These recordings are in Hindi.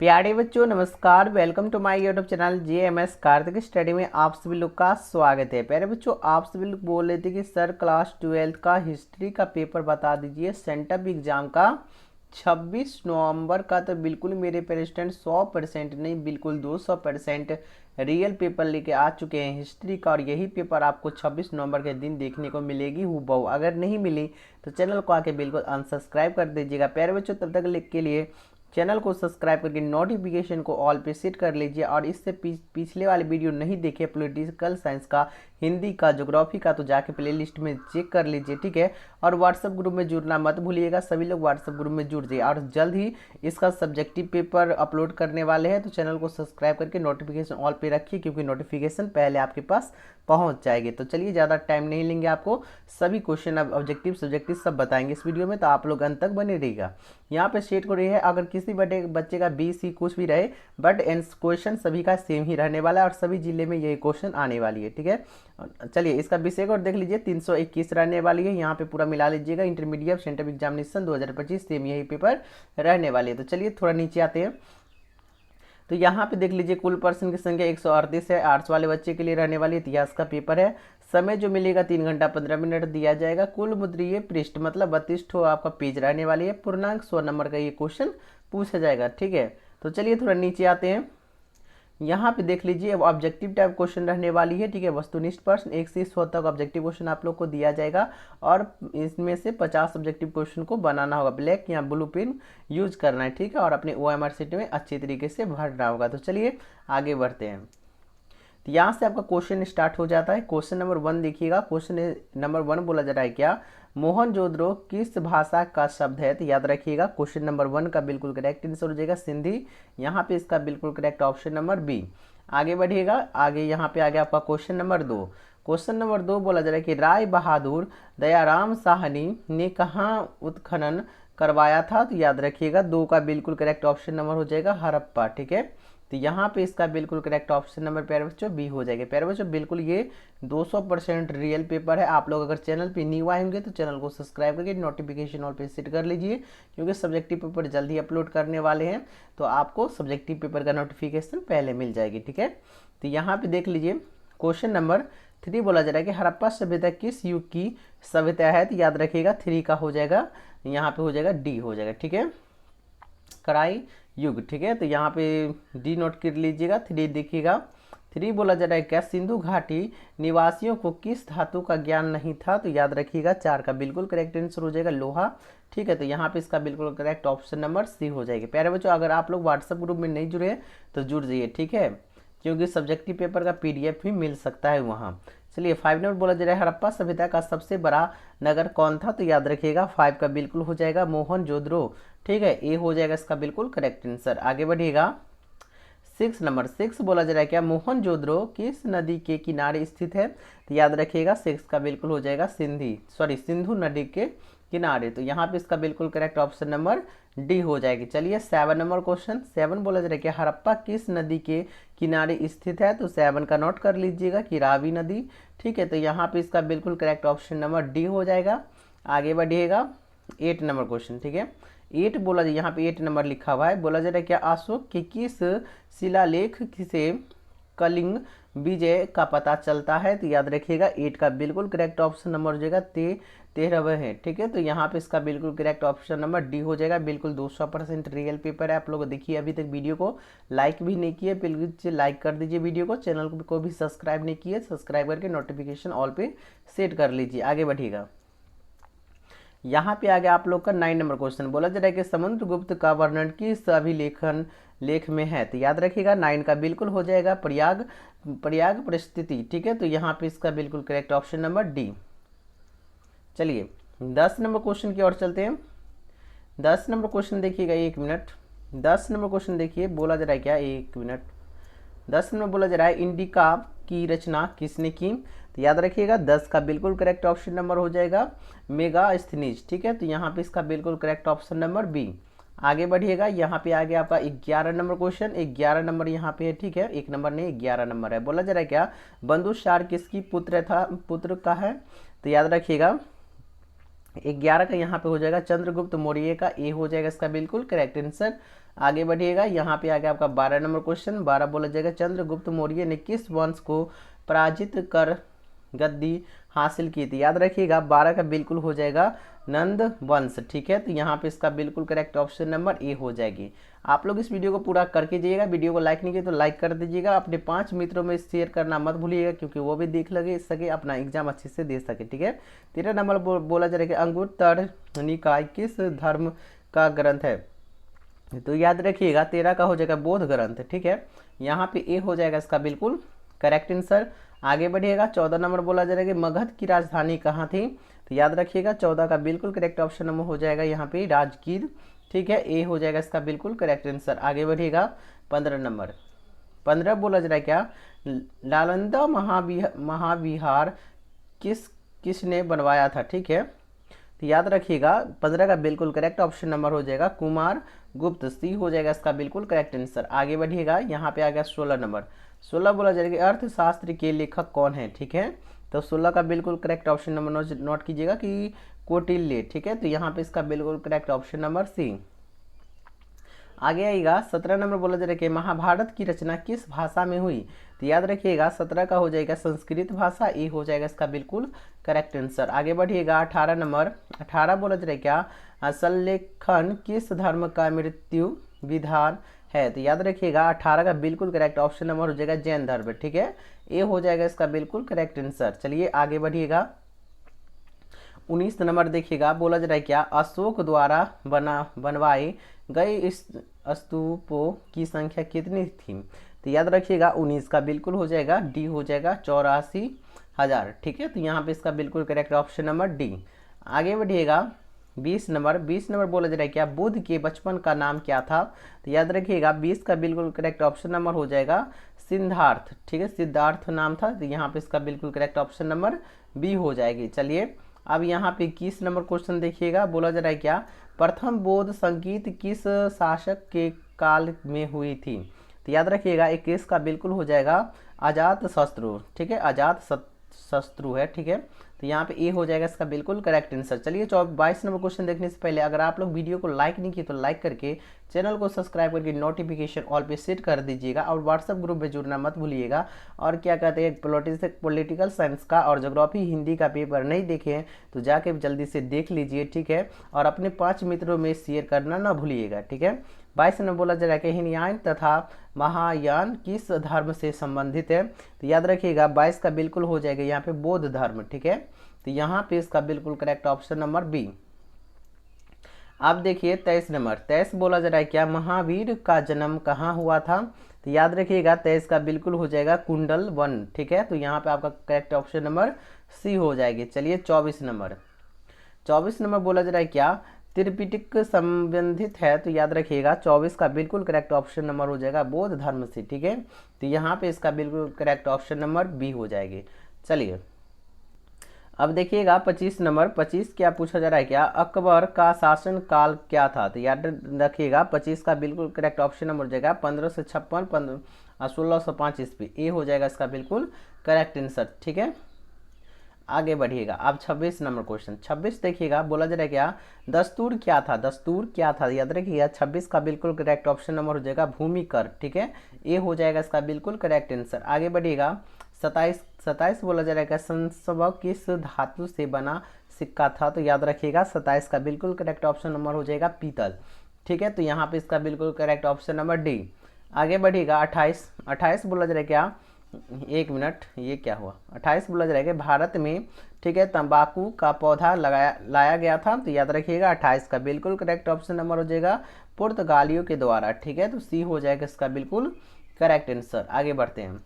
प्यारे बच्चों नमस्कार। Welcome to my YouTube channel JMS Kartik study में आप सभी लोग का स्वागत है। प्यारे बच्चों आप सभी लोग बोल रहे थे कि सर क्लास 12th का हिस्ट्री का पेपर बता दीजिए सेंटअप एग्जाम का 26 नवंबर का। तो बिल्कुल मेरे पेरेस्टेंट 100% नहीं बिल्कुल 200% रियल पेपर लेके आ चुके हैं हिस्ट्री का, और यही पेपर आपको 26 नवंबर के दिन देखने को मिलेगी हूबहू। अगर नहीं मिली तो चैनल को आके बिल्कुल अनसब्सक्राइब कर दीजिएगा। प्यारे बच्चों तब तक के लिए चैनल को सब्सक्राइब करके नोटिफिकेशन को ऑल पे सेट कर लीजिए, और इससे पिछले वाले वीडियो नहीं देखे पॉलिटिकल साइंस का, हिंदी का, ज्योग्राफी का, तो जाके प्लेलिस्ट में चेक कर लीजिए, ठीक है। और व्हाट्सएप ग्रुप में जुड़ना मत भूलिएगा, सभी लोग व्हाट्सएप ग्रुप में जुड़ जाइए। और जल्द ही इसका सब्जेक्टिव पेपर अपलोड करने वाले हैं, तो चैनल को सब्सक्राइब करके नोटिफिकेशन ऑल पे रखिए, क्योंकि नोटिफिकेशन पहले आपके पास पहुंच जाएगी। तो चलिए ज़्यादा टाइम नहीं लेंगे, आपको सभी क्वेश्चन अब ऑब्जेक्टिव सब्जेक्टिव सब बताएंगे इस वीडियो में, तो आप लोग अंत तक बने रहिएगा। यहाँ पे स्टेट को रही है अगर किसी बच्चे का BC कुछ भी रहे, बट क्वेश्चन सभी का सेम ही रहने वाला है, और सभी जिले में यही क्वेश्चन आने वाली है, ठीक है। चलिए इसका विषय और देख लीजिए, 321 रहने वाली है। यहाँ पे पूरा मिला लीजिएगा, इंटरमीडिएट सेंट्रल एग्जामिनेशन 2025 सेम यही पेपर रहने वाली है। तो चलिए थोड़ा नीचे आते हैं। तो यहाँ पे देख लीजिए कुल पर्सन की संख्या 138 है, आर्ट्स वाले बच्चे के लिए रहने वाली इतिहास का पेपर है। समय जो मिलेगा 3 घंटा 15 मिनट दिया जाएगा। कुल मुद्रीय पृष्ठ मतलब 32 ठो आपका पेज रहने वाली है। पूर्णांक 100 नंबर का ये क्वेश्चन पूछा जाएगा, ठीक है। तो चलिए थोड़ा नीचे आते हैं। यहाँ पे देख लीजिए ऑब्जेक्टिव टाइप क्वेश्चन रहने वाली है, ठीक है। वस्तुनिष्ठ प्रश्न 1 से 100 तक ऑब्जेक्टिव क्वेश्चन आप लोग को दिया जाएगा, और इसमें से 50 ऑब्जेक्टिव क्वेश्चन को बनाना होगा। ब्लैक या ब्लू पेन यूज करना है, ठीक है, और अपने OMR शीट में अच्छी तरीके से भरना होगा। तो चलिए आगे बढ़ते हैं। तो यहाँ से आपका क्वेश्चन स्टार्ट हो जाता है। क्वेश्चन नंबर 1 देखिएगा। क्वेश्चन नंबर 1 बोला जा रहा है क्या मोहनजोदड़ो किस भाषा का शब्द है? तो याद रखिएगा क्वेश्चन नंबर 1 का बिल्कुल करेक्ट आंसर हो जाएगा सिंधी। यहाँ पे इसका बिल्कुल करेक्ट ऑप्शन नंबर बी। आगे बढ़िएगा, आगे यहाँ पे आ गया आपका क्वेश्चन नंबर 2। क्वेश्चन नंबर 2 बोला जा रहा है कि राय बहादुर दयाराम साहनी ने कहाँ उत्खनन करवाया था? तो याद रखिएगा 2 का बिल्कुल करेक्ट ऑप्शन नंबर हो जाएगा हड़प्पा, ठीक है। तो यहाँ पे इसका बिल्कुल करेक्ट ऑप्शन नंबर प्यारे बच्चों बी हो जाएगा। प्यारे बच्चों बिल्कुल ये 200% रियल पेपर है। आप लोग अगर चैनल पे न्यू आए होंगे तो चैनल को सब्सक्राइब करके नोटिफिकेशन ऑल पे सेट कर लीजिए, क्योंकि सब्जेक्टिव पेपर जल्दी अपलोड करने वाले हैं, तो आपको सब्जेक्टिव पेपर का नोटिफिकेशन पहले मिल जाएगी, ठीक है। तो यहाँ पे देख लीजिए क्वेश्चन नंबर 3 बोला जा रहा है कि हड़प्पा सभ्यता किस युग की सभ्यता है? तो याद रखिएगा 3 का हो जाएगा, यहाँ पे हो जाएगा डी हो जाएगा, ठीक है, कड़ाई युग, ठीक है। तो यहाँ पे डी नोट कर लीजिएगा। 3 देखिएगा। 3 बोला जा रहा है क्या सिंधु घाटी निवासियों को किस धातु का ज्ञान नहीं था? तो याद रखिएगा 4 का बिल्कुल करेक्ट आंसर हो जाएगा लोहा, ठीक है। तो यहाँ पे इसका बिल्कुल करेक्ट ऑप्शन नंबर सी हो जाएगी। प्यारे बच्चों अगर आप लोग व्हाट्सएप ग्रुप में नहीं जुड़े तो जुड़ जाइए, ठीक है, क्योंकि सब्जेक्टिव पेपर का PDF भी मिल सकता है वहाँ। चलिए 5 नंबर बोला जा रहा है हड़प्पा सभ्यता का सबसे बड़ा नगर कौन था? तो याद रखिएगा 5 का बिल्कुल हो जाएगा मोहनजोदड़ो, ठीक है, ए हो जाएगा इसका बिल्कुल करेक्ट आंसर। आगे बढ़िएगा। 6 नंबर 6 बोला जा रहा है क्या मोहनजोदड़ो किस नदी के किनारे स्थित है? तो याद रखिएगा 6 का बिल्कुल हो जाएगा सिंधु नदी के किनारे। तो यहाँ पे इसका बिल्कुल करेक्ट ऑप्शन नंबर डी हो जाएगी। चलिए 7 नंबर क्वेश्चन 7 बोला जा रहा है कि हड़प्पा किस नदी के किनारे स्थित है? तो 7 का नोट कर लीजिएगा कि रावी नदी, ठीक है। तो यहाँ पे इसका बिल्कुल करेक्ट ऑप्शन नंबर डी हो जाएगा। आगे बढ़िएगा 8 नंबर क्वेश्चन, ठीक है। 8 बोला जाए, यहाँ पे 8 नंबर लिखा हुआ है। बोला जा रहा है क्या अशोक के किस शिलालेख से कलिंग विजय का पता चलता है? तो याद रखिएगा 8 का बिल्कुल करेक्ट ऑप्शन नंबर हो जाएगा 13 है, ठीक है। तो यहाँ पे इसका बिल्कुल करेक्ट ऑप्शन नंबर डी हो जाएगा। बिल्कुल 200% रियल पेपर है। आप लोग देखिए अभी तक वीडियो को लाइक भी नहीं किए, बिल्कुल लाइक कर दीजिए वीडियो को। चैनल को भी सब्सक्राइब नहीं किए, सब्सक्राइब करके नोटिफिकेशन ऑल पे सेट कर लीजिए। आगे बढ़िएगा। यहाँ पे आ गया आप लोग का 9 नंबर क्वेश्चन। बोला जा रहा है कि समुद्रगुप्त का वर्णन किस अभिलेखन लेख में है? तो याद रखिएगा 9 का बिल्कुल हो जाएगा प्रयाग परिस्थिति, ठीक है। तो यहाँ पे इसका बिल्कुल करेक्ट ऑप्शन नंबर डी। चलिए 10 नंबर क्वेश्चन की ओर चलते हैं। 10 नंबर क्वेश्चन देखिएगा, 1 मिनट। 10 नंबर क्वेश्चन देखिए, बोला जा रहा है क्या, 1 मिनट। 10 नंबर बोला जा रहा है इंडिका की रचना किसने की? तो याद रखिएगा 10 का बिल्कुल करेक्ट ऑप्शन नंबर हो जाएगा मेगास्थनीज, ठीक है। तो यहाँ पे इसका बिल्कुल करेक्ट ऑप्शन नंबर बी। आगे बढ़िएगा। यहाँ पे आ गया आपका 11 नंबर क्वेश्चन। 11 नंबर यहाँ पे है, ठीक है, 1 नंबर नहीं 11 नंबर है। बोला जा रहा है क्या बंदुसार किसकी पुत्र का है? तो याद रखिएगा 11 का यहाँ पे हो जाएगा चंद्रगुप्त मौर्य का, ए हो जाएगा इसका बिल्कुल करेक्ट आंसर। आगे बढ़िएगा, यहाँ पे आ गया आपका 12 नंबर क्वेश्चन। 12 बोला जाएगा चंद्रगुप्त मौर्य ने किस वंश को पराजित कर गद्दी हासिल की थी। याद रखिएगा 12 का बिल्कुल हो जाएगा नंद वंश। ठीक है, तो यहाँ पे इसका बिल्कुल करेक्ट ऑप्शन नंबर ए हो जाएगी। आप लोग इस वीडियो को पूरा करके जाइएगा। वीडियो को लाइक नहीं किया तो लाइक कर दीजिएगा। अपने 5 मित्रों में शेयर करना मत भूलिएगा, क्योंकि वो भी देख लगे सके, अपना एग्जाम अच्छे से दे सके। ठीक है, 13 नंबर बोला जा रहा है कि अंगुत्तर निकाय किस धर्म का ग्रंथ है। तो याद रखिएगा 13 का हो जाएगा बौद्ध ग्रंथ। ठीक है, यहाँ पे ए हो जाएगा इसका बिल्कुल करेक्ट आंसर। आगे बढ़िएगा, 14 नंबर बोला जा रहा है कि मगध की राजधानी कहाँ थी। तो याद रखिएगा 14 का बिल्कुल करेक्ट ऑप्शन नंबर हो जाएगा यहाँ पे राजगीर। ठीक है, ए हो जाएगा इसका बिल्कुल करेक्ट आंसर। आगे बढ़िएगा 15 नंबर, 15 बोला जा रहा है क्या, नालंदा महाविहार किसने बनवाया था। ठीक है, तो याद रखिएगा 15 का बिल्कुल करेक्ट ऑप्शन नंबर हो जाएगा कुमार गुप्त। सी हो जाएगा इसका बिल्कुल करेक्ट आंसर। आगे बढ़िएगा, यहाँ पे आ गया 16 नंबर। 16 बोला जाएगा अर्थशास्त्र के लेखक कौन है। ठीक है, तो 16 का बिल्कुल करेक्ट ऑप्शन नंबर नोट कीजिएगा कि कौटिल्य। ठीक है, तो यहाँ पे इसका बिल्कुल करेक्ट ऑप्शन नंबर सी। आगे आएगा 17 नंबर बोला जा रहा है कि महाभारत की रचना किस भाषा में हुई। तो याद रखिएगा 17 का हो जाएगा संस्कृत भाषा। ए हो जाएगा इसका बिल्कुल करेक्ट आंसर। आगे बढ़िएगा 18 नंबर, 18 बोला जा रहा है क्या, संलेखन किस धर्म का मृत्यु विधान है। तो याद रखिएगा 18 का बिल्कुल करेक्ट ऑप्शन नंबर हो जाएगा जैन धर्म। ठीक है, ए हो जाएगा इसका बिल्कुल करेक्ट आंसर। चलिए आगे बढ़िएगा, 19 नंबर देखिएगा बोला जा रहा है क्या, अशोक द्वारा बनवाए गए इस स्तूपों की संख्या कितनी थी। तो याद रखिएगा 19 का बिल्कुल हो जाएगा डी हो जाएगा 84,000। ठीक है, तो यहाँ पे इसका बिल्कुल करेक्ट ऑप्शन नंबर डी। आगे बढ़िएगा 20 नंबर, 20 नंबर बोला जा रहा है क्या, बुद्ध के बचपन का नाम क्या था। तो याद रखिएगा 20 का बिल्कुल करेक्ट ऑप्शन नंबर हो जाएगा सिद्धार्थ। ठीक है, सिद्धार्थ नाम था। तो यहाँ पे इसका बिल्कुल करेक्ट ऑप्शन नंबर बी हो जाएगी। चलिए अब यहाँ पे 21 नंबर क्वेश्चन देखिएगा, बोला जा रहा है क्या, प्रथम बौद्ध संगीत किस शासक के काल में हुई थी। तो याद रखिएगा 21 का बिल्कुल हो जाएगा अजात शत्रु। ठीक है, अजात शत्रु है। ठीक है, तो यहाँ पे ए हो जाएगा इसका बिल्कुल करेक्ट आंसर। चलिए 22 नंबर क्वेश्चन देखने से पहले अगर आप लोग वीडियो को लाइक नहीं किए तो लाइक करके चैनल को सब्सक्राइब करके नोटिफिकेशन ऑल पे सेट कर दीजिएगा और व्हाट्सएप ग्रुप में जुड़ना मत भूलिएगा। और क्या कहते हैं पॉलिटिकल साइंस का और ज्योग्राफी हिंदी का पेपर नहीं देखे हैं तो जाके जल्दी से देख लीजिए। ठीक है, और अपने 5 मित्रों में शेयर करना ना भूलिएगा। ठीक है, 22 में बोला जा रहा है कि हीनयान तथा महायान किस धर्म से संबंधित है। तो याद रखिएगा 22 का बिल्कुल हो जाएगा यहाँ पे बौद्ध धर्म। ठीक है, तो यहाँ पे इसका बिल्कुल करेक्ट ऑप्शन नंबर बी। अब देखिए 23 नंबर, 23 बोला जा रहा है क्या, महावीर का जन्म कहाँ हुआ था। तो याद रखिएगा 23 का बिल्कुल हो जाएगा कुंडल वन। ठीक है, तो यहाँ पे आपका करेक्ट ऑप्शन नंबर सी हो जाएगी। चलिए 24 नंबर, 24 नंबर बोला जा रहा है क्या, त्रिपिटक संबंधित है। तो याद रखिएगा 24 का बिल्कुल करेक्ट ऑप्शन नंबर हो जाएगा बौद्ध धर्म से। ठीक है, तो यहाँ पे इसका बिल्कुल करेक्ट ऑप्शन नंबर बी हो जाएगी। चलिए अब देखिएगा 25 नंबर, 25 क्या पूछा जा रहा है क्या, अकबर का शासन काल क्या था। तो याद रखिएगा 25 का बिल्कुल करेक्ट ऑप्शन नंबर हो जाएगा 1556 1605 ईस्वी। ए हो जाएगा इसका बिल्कुल करेक्ट आंसर। ठीक है, आगे बढ़िएगा। अब 26 नंबर क्वेश्चन, 26 देखिएगा बोला जा रहा है क्या, दस्तूर क्या था। दस्तूर क्या था याद रखिएगा 26 का बिल्कुल करेक्ट ऑप्शन नंबर हो जाएगा भूमि कर। ठीक है, ए हो जाएगा इसका बिल्कुल करेक्ट आंसर। आगे बढ़िएगा 27 बोला जा रहा है संसव किस धातु से बना सिक्का था। तो याद रखिएगा 27 का बिल्कुल करेक्ट ऑप्शन नंबर हो जाएगा पीतल। ठीक है, तो यहाँ पे इसका बिल्कुल करेक्ट ऑप्शन नंबर डी। आगे बढ़िएगा 28 बोला जा रहा है क्या, एक मिनट ये क्या हुआ, 28 बोला जा रहा है कि भारत में ठीक है तंबाकू का पौधा लाया गया था। तो याद रखिएगा 28 का बिल्कुल करेक्ट ऑप्शन नंबर हो जाएगा पुर्तगालियों के द्वारा। ठीक है, तो सी हो जाएगा इसका बिल्कुल करेक्ट आंसर। आगे बढ़ते हैं,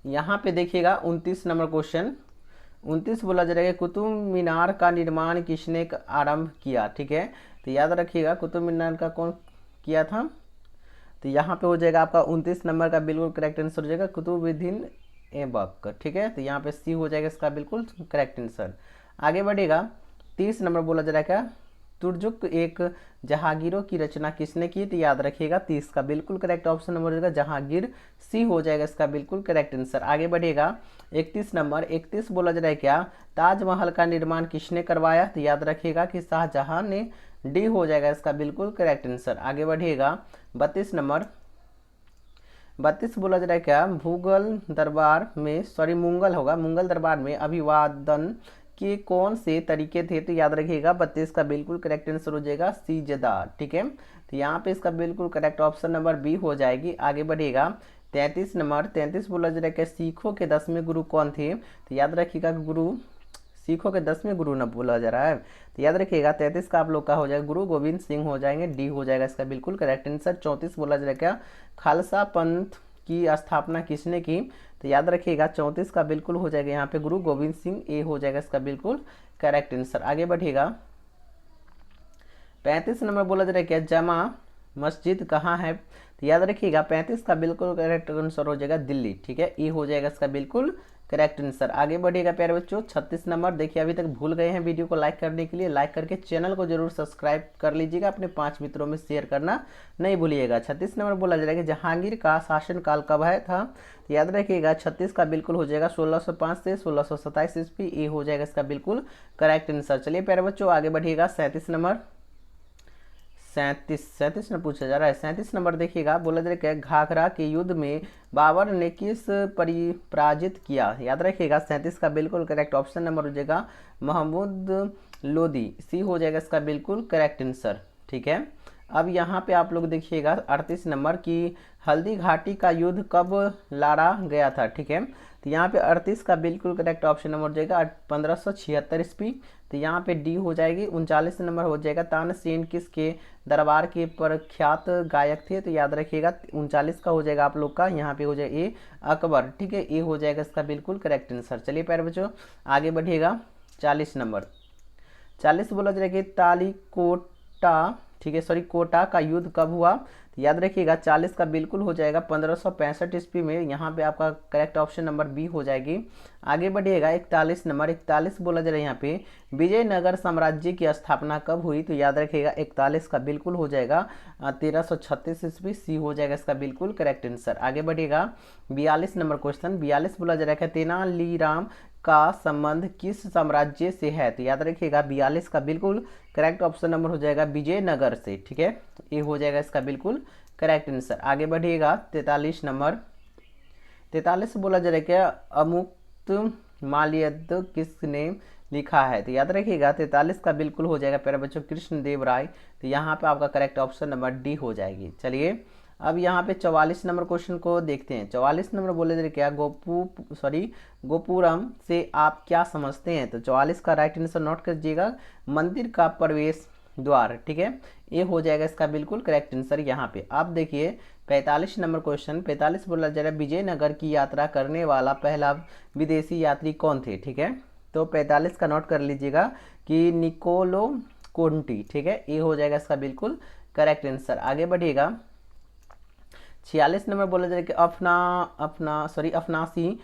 यहाँ पे देखिएगा 29 नंबर क्वेश्चन, 29 बोला जा रहा है कुतुब मीनार का निर्माण किसने आरंभ किया। ठीक है, तो याद रखिएगा कुतुब मीनार का कौन किया था। तो यहाँ पे हो जाएगा आपका 29 नंबर का बिल्कुल करेक्ट आंसर हो जाएगा कुतुबुद्दीन ऐबक। ठीक है, तो यहाँ पे सी हो जाएगा इसका बिल्कुल करेक्ट आंसर। आगे बढ़ेगा 30 नंबर बोला जा रहा है क्या, तुर्जुक एक जहांगीरों की रचना किसने की। तो याद रखिएगा 30 का बिल्कुल करेक्ट ऑप्शन नंबर हो जाएगा जहांगीर। सी हो जाएगा इसका बिल्कुल करेक्ट आंसर। आगे बढ़ेगा 31 नंबर, 31 बोला जा रहा है क्या, ताजमहल का निर्माण किसने करवाया। तो याद रखिएगा कि शाहजहां ने डी हो जाएगा इसका बिल्कुल करेक्ट आंसर। आगे बढ़िएगा 32 नंबर। 32 बोला जा रहा है क्या, भूगल दरबार में, सॉरी मुगल होगा, मुगल दरबार में अभिवादन के कौन से तरीके थे? तो याद रखिएगा 32 का बिल्कुल करेक्ट आंसर हो जाएगा सीजदा। ठीक है, तो यहाँ पे इसका बिल्कुल करेक्ट ऑप्शन नंबर बी हो जाएगी। आगे बढ़िएगा 33 नंबर। 33 बोला जा रहा है क्या, सिखों के 10वें गुरु कौन थे? तो याद रखिएगा गुरु, सिखों के 10वें गुरु न बोला जा रहा है, तो याद रखिएगा 33 का आप लोग का हो जाएगा गुरु गोविंद सिंह हो जाएंगे, डी हो जाएगा इसका बिल्कुल करेक्ट आंसर। 34 बोला जा रहा है क्या, खालसा पंथ की स्थापना किसने की? तो याद रखिएगा 34 का बिल्कुल हो जाएगा यहाँ पे गुरु गोविंद सिंह, ए हो जाएगा इसका बिल्कुल करेक्ट आंसर। आगे बढ़िएगा 35 नंबर बोला जा रहा है क्या, जमा मस्जिद कहाँ है? तो याद रखिएगा 35 का बिल्कुल करेक्ट आंसर हो जाएगा दिल्ली। ठीक है, ए हो जाएगा इसका बिल्कुल करेक्ट आंसर। आगे बढ़िएगा प्यारे बच्चों 36 नंबर। देखिए अभी तक भूल गए हैं वीडियो को लाइक करने के लिए, लाइक करके चैनल को जरूर सब्सक्राइब कर लीजिएगा, अपने 5 मित्रों में शेयर करना नहीं भूलिएगा। 36 नंबर बोला जा रहा है कि जहांगीर का शासनकाल कब है था? तो याद रखिएगा 36 का बिल्कुल हो जाएगा 1605 से 1627 ईस्वी, ए हो जाएगा इसका बिल्कुल करेक्ट आंसर। चलिए प्यारे बच्चों आगे बढ़िएगा 37 नंबर। 37 में पूछा जा रहा है। 37 नंबर देखिएगा, बोला जा रहा है घाघरा के युद्ध में बाबर ने किस पराजित किया? याद रखिएगा 37 का बिल्कुल करेक्ट ऑप्शन नंबर हो जाएगा महमूद लोदी, सी हो जाएगा इसका बिल्कुल करेक्ट आंसर। ठीक है, अब यहाँ पे आप लोग देखिएगा 38 नंबर की हल्दी घाटी का युद्ध कब लड़ा गया था? ठीक है, तो यहाँ पे 38 का बिल्कुल करेक्ट ऑप्शन नंबर हो जाएगा 1576 ईस्वी, तो यहाँ पे डी हो जाएगी। 39 नंबर हो जाएगा तानसेन किसके दरबार के प्रख्यात गायक थे? तो याद रखिएगा 39 का हो जाएगा आप लोग का यहाँ पे हो जाएगा ए अकबर। ठीक है, ए हो जाएगा इसका बिल्कुल करेक्ट आंसर। चलिए प्यारे बच्चों आगे बढ़िएगा 40 नंबर। 40 बोला जाएगा तालीकोटा, ठीक है सॉरी कोटा का युद्ध कब हुआ? तो याद रखिएगा 40 का बिल्कुल हो जाएगा 1565 ईस्वी में, यहाँ पे आपका करेक्ट ऑप्शन नंबर बी हो जाएगी। आगे बढ़िएगा 41 नंबर। 41 बोला जा रहा है यहाँ पे विजयनगर साम्राज्य की स्थापना कब हुई? तो याद रखिएगा 41 का बिल्कुल हो जाएगा 1336 ईस्वी, सी हो जाएगा इसका बिल्कुल करेक्ट आंसर। आगे बढ़िएगा 42 नंबर क्वेश्चन। 42 बोला जा रहा है तेनालीराम का संबंध किस साम्राज्य से है? तो याद रखिएगा 42 का बिल्कुल करेक्ट ऑप्शन नंबर हो जाएगा विजयनगर से। ठीक है, ये हो जाएगा इसका बिल्कुल करेक्ट आंसर। आगे बढ़िएगा 43 नंबर। 43 बोला जा रहा है क्या अमुक्त माल्यद किसने लिखा है? तो याद रखिएगा 43 का बिल्कुल हो जाएगा प्यारे बच्चों कृष्णदेव राय, तो यहाँ पे आपका करेक्ट ऑप्शन नंबर डी हो जाएगी। चलिए अब यहाँ पे 44 नंबर क्वेश्चन को देखते हैं। 44 नंबर बोले जा रहे क्या गोपुरम से आप क्या समझते हैं? तो 44 का राइट आंसर नोट कीजिएगा मंदिर का प्रवेश द्वार। ठीक है, ये हो जाएगा इसका बिल्कुल करेक्ट आंसर। यहाँ पे आप देखिए 45 नंबर क्वेश्चन। 45 बोला जा रहा है विजयनगर की यात्रा करने वाला पहला विदेशी यात्री कौन थे? ठीक है, तो 45 का नोट कर लीजिएगा कि निकोलो कोंटी। ठीक है, ये हो जाएगा इसका बिल्कुल करेक्ट आंसर। आगे बढ़िएगा 46 नंबर बोला जाए कि अफनासी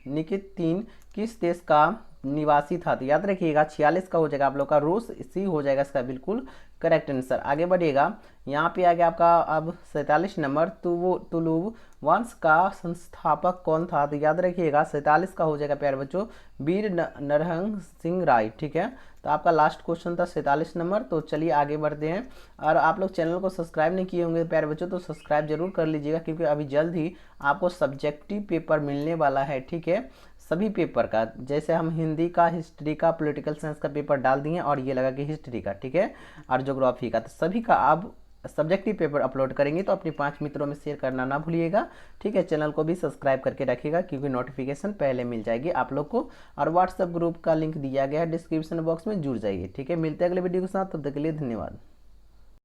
निकितीन किस देश का निवासी था? तो याद रखिएगा 46 का हो जाएगा आप लोग का रूस, सी हो जाएगा इसका बिल्कुल करेक्ट आंसर। आगे बढ़िएगा यहाँ पे आ गया आपका अब 47 नंबर तुलुव वंश का संस्थापक कौन था? तो याद रखिएगा 47 का हो जाएगा प्यारे बच्चों वीर नरहंग सिंह राय। ठीक है, तो आपका लास्ट क्वेश्चन था 47 नंबर। तो चलिए आगे बढ़ते हैं, और आप लोग चैनल को सब्सक्राइब नहीं किए होंगे प्यारे बच्चों तो सब्सक्राइब जरूर कर लीजिएगा, क्योंकि अभी जल्द ही आपको सब्जेक्टिव पेपर मिलने वाला है। ठीक है, सभी पेपर का, जैसे हम हिंदी का, हिस्ट्री का, पॉलिटिकल साइंस का पेपर डाल दिए और ये लगा कि हिस्ट्री का, ठीक है, और ज्योग्राफी का, तो सभी का आप सब्जेक्टिव पेपर अपलोड करेंगे तो अपने 5 मित्रों में शेयर करना ना भूलिएगा। ठीक है, चैनल को भी सब्सक्राइब करके रखिएगा, क्योंकि नोटिफिकेशन पहले मिल जाएगी आप लोग को। और व्हाट्सएप ग्रुप का लिंक दिया गया है डिस्क्रिप्शन बॉक्स में, जुड़ जाइए। ठीक है, मिलते हैं अगले वीडियो के साथ, तब तक के लिए धन्यवाद।